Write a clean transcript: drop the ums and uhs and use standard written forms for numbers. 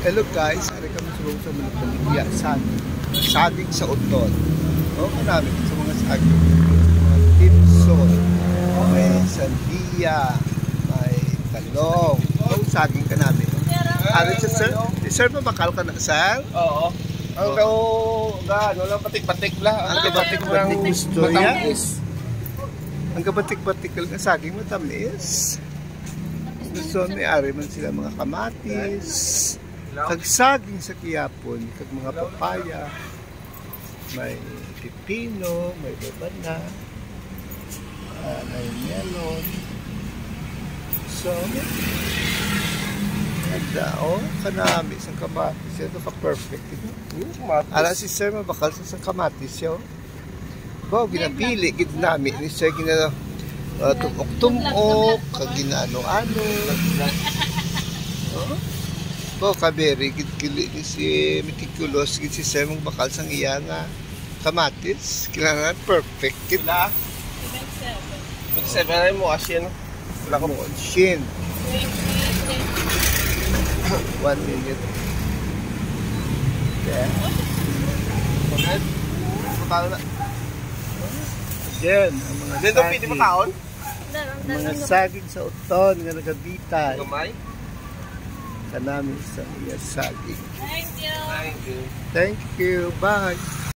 Hello guys, ari kami sulong sa mga paligya, saging sa uton. Okay namin sa mga saging. Timson, may sandiya, may talong. Saging ka namin. Ari siya sir? Sir, mabakal ka na sir? Oo. Ang daw, ano lang, patik-patik lang. Ang kabatik-batik gusto niya. Ang kabatik-batik lang na saging matamis. Gusto ni ari man sila mga kamatis. Kag saging sa Quiapon, kag mga papaya, may pipino, may babana, may melon. So, nagdao, kanami sa kamatis. Ito ka-perfect. Ala si Sir mabakal sa kamatis yun. Bawa, ginapili, ginami. Ni Sir ginala, tumok-tumok, kag ginaano-ano. Bawa, kaberi, gili ni si meticulous, si Sir mong bakal sang iya nga kamatis. Kailangan perfect. Kila? 27 na mo, asyan. Wala ko mo, asyan. 1 minute. Yeah. Okay. Matalo na. Again, ang mga Dito, pwede mataon? Mga saging sa uton nga nagabitan. Gamay? Kanami sa iya saging. Thank you. Thank you. Bye.